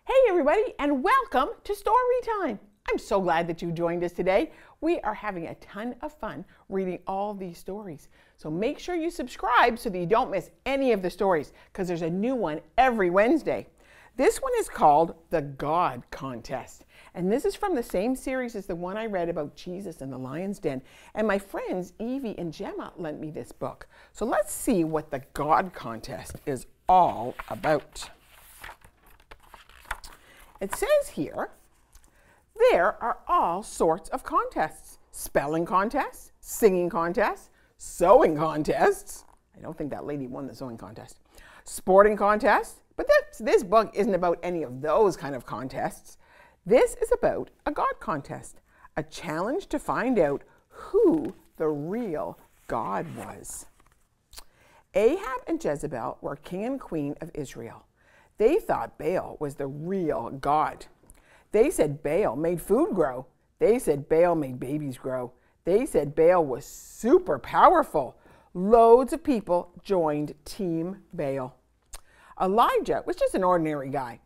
Hey everybody, and welcome to Story Time. I'm so glad that you joined us today. We are having a ton of fun reading all these stories. So make sure you subscribe so that you don't miss any of the stories, because there's a new one every Wednesday. This one is called The God Contest. And this is from the same series as the one I read about Jesus and the Lion's Den. And my friends Evie and Gemma lent me this book. So let's see what The God Contest is all about. It says here, there are all sorts of contests. Spelling contests, singing contests, sewing contests. I don't think that lady won the sewing contest. Sporting contests, but this book isn't about any of those kind of contests. This is about a God contest, a challenge to find out who the real God was. Ahab and Jezebel were king and queen of Israel. They thought Baal was the real God. They said Baal made food grow. They said Baal made babies grow. They said Baal was super powerful. Loads of people joined Team Baal. Elijah was just an ordinary guy.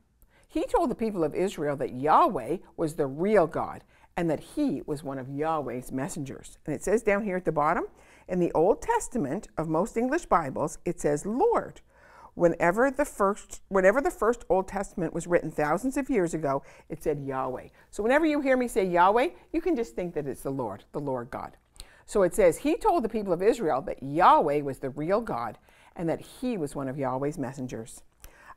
He told the people of Israel that Yahweh was the real God and that he was one of Yahweh's messengers. And it says down here at the bottom, in the Old Testament of most English Bibles, it says Lord. Whenever the first Old Testament was written thousands of years ago, it said Yahweh. So whenever you hear me say Yahweh, you can just think that it's the Lord God. So it says, he told the people of Israel that Yahweh was the real God and that he was one of Yahweh's messengers.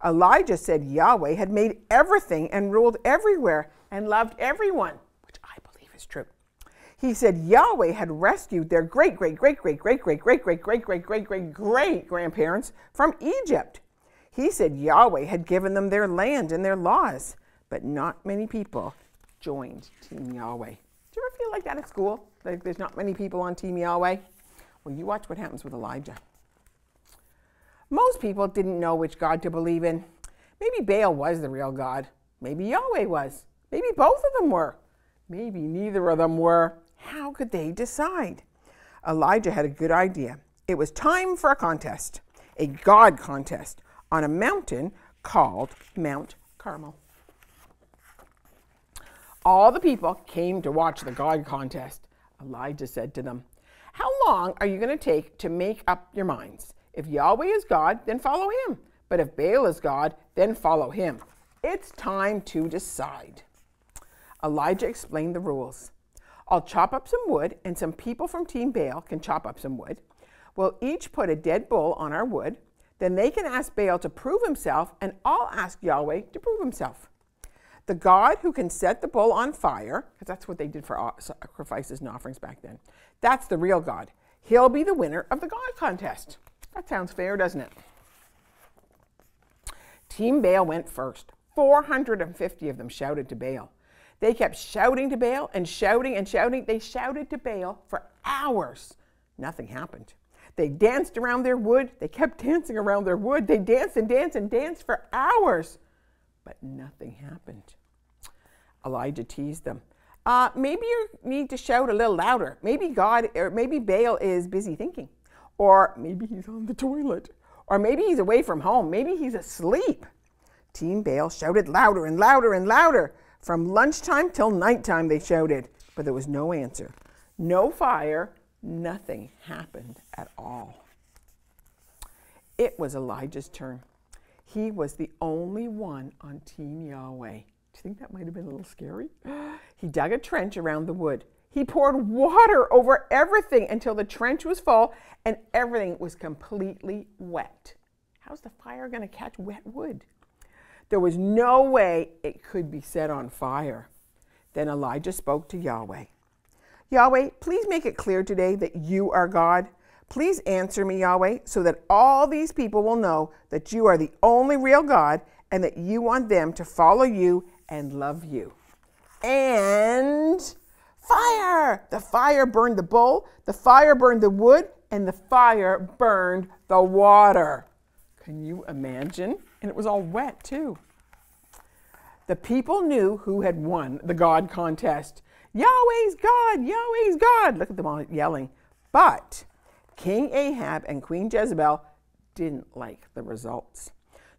Elijah said Yahweh had made everything and ruled everywhere and loved everyone, which I believe is true. He said Yahweh had rescued their great-great-great-great-great-great-great-great-great-great-great-grandparents from Egypt. He said Yahweh had given them their land and their laws, but not many people joined Team Yahweh. Do you ever feel like that at school? Like there's not many people on Team Yahweh? Well, you watch what happens with Elijah. Most people didn't know which God to believe in. Maybe Baal was the real God. Maybe Yahweh was. Maybe both of them were. Maybe neither of them were. How could they decide? Elijah had a good idea. It was time for a contest, a God contest, on a mountain called Mount Carmel. All the people came to watch the God contest. Elijah said to them, how long are you going to take to make up your minds? If Yahweh is God, then follow him. But if Baal is God, then follow him. It's time to decide. Elijah explained the rules. I'll chop up some wood, and some people from Team Baal can chop up some wood. We'll each put a dead bull on our wood. Then they can ask Baal to prove himself, and I'll ask Yahweh to prove himself. The God who can set the bull on fire, because that's what they did for sacrifices and offerings back then, that's the real God. He'll be the winner of the God contest. That sounds fair, doesn't it? Team Baal went first. 450 of them shouted to Baal. They kept shouting to Baal and shouting and shouting. They shouted to Baal for hours. Nothing happened. They danced around their wood. They kept dancing around their wood. They danced and danced and danced for hours. But nothing happened. Elijah teased them. Maybe you need to shout a little louder. Maybe Baal is busy thinking. Or maybe he's on the toilet. Or maybe he's away from home. Maybe he's asleep. Team Baal shouted louder and louder and louder. From lunchtime till nighttime they shouted, but there was no answer. No fire, nothing happened at all. It was Elijah's turn. He was the only one on Team Yahweh. Do you think that might have been a little scary? He dug a trench around the wood. He poured water over everything until the trench was full and everything was completely wet. How's the fire going to catch wet wood? There was no way it could be set on fire. Then Elijah spoke to Yahweh. Yahweh, please make it clear today that you are God. Please answer me, Yahweh, so that all these people will know that you are the only real God and that you want them to follow you and love you. And fire! The fire burned the bull, the fire burned the wood, and the fire burned the water. Can you imagine? And it was all wet too. The people knew who had won the God contest. Yahweh's God! Yahweh's God! Look at them all yelling. But King Ahab and Queen Jezebel didn't like the results.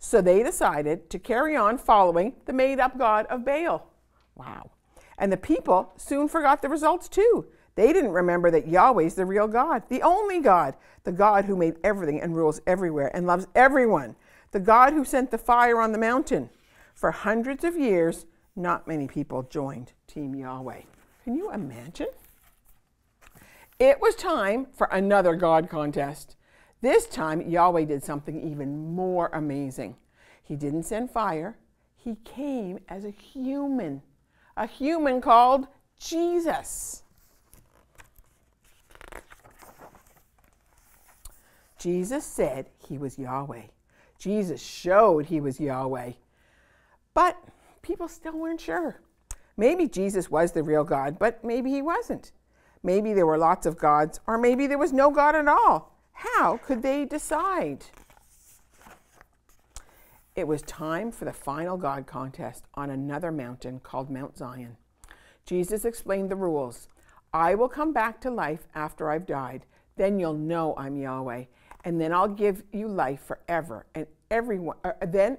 So they decided to carry on following the made-up god of Baal. Wow. And the people soon forgot the results too. They didn't remember that Yahweh's the real God, the only God, the God who made everything and rules everywhere and loves everyone, the God who sent the fire on the mountain. For hundreds of years, not many people joined Team Yahweh. Can you imagine? It was time for another God contest. This time, Yahweh did something even more amazing. He didn't send fire. He came as a human called Jesus. Jesus said he was Yahweh. Jesus showed he was Yahweh. But people still weren't sure. Maybe Jesus was the real God, but maybe he wasn't. Maybe there were lots of gods, or maybe there was no God at all. How could they decide? It was time for the final God contest on another mountain called Mount Zion. Jesus explained the rules. I will come back to life after I've died. Then you'll know I'm Yahweh. And then I'll give you life forever. And everyone, then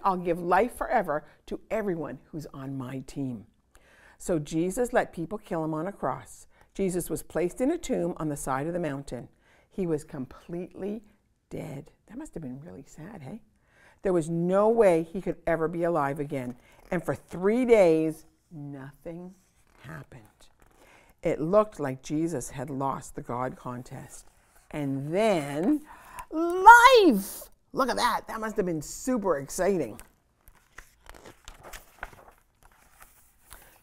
I'll give life forever to everyone who's on my team. So Jesus let people kill him on a cross. Jesus was placed in a tomb on the side of the mountain. He was completely dead. That must have been really sad, hey? There was no way he could ever be alive again. And for 3 days, nothing happened. It looked like Jesus had lost the God contest. And then, life! Look at that. That must have been super exciting.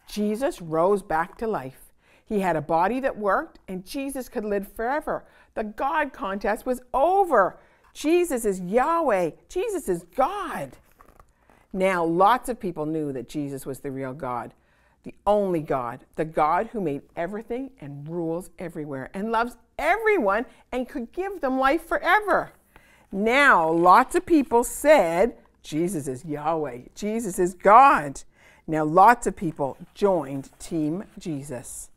Jesus rose back to life. He had a body that worked, and Jesus could live forever. The God contest was over. Jesus is Yahweh. Jesus is God. Now, lots of people knew that Jesus was the real God, the only God, the God who made everything and rules everywhere and loves everyone and could give them life forever. Now, lots of people said, Jesus is Yahweh. Jesus is God. Now, lots of people joined Team Jesus.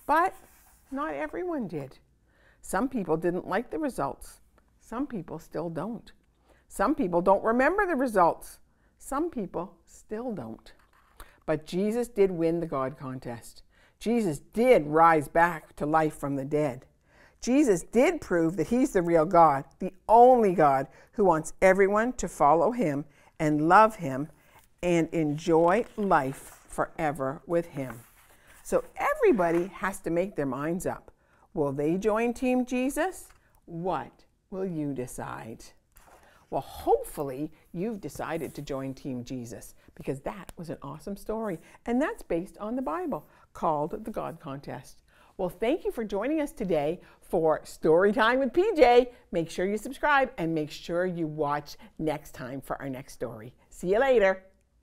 But not everyone did. Some people didn't like the results. Some people still don't. Some people don't remember the results. Some people still don't. But Jesus did win the God contest. Jesus did rise back to life from the dead. Jesus did prove that he's the real God, the only God who wants everyone to follow him and love him and enjoy life forever with him. So everybody has to make their minds up. Will they join Team Jesus? What will you decide? Well, hopefully you've decided to join Team Jesus, because that was an awesome story. And that's based on the Bible, called the God Contest. Well, thank you for joining us today for Story Time with PJ. Make sure you subscribe and make sure you watch next time for our next story. See you later.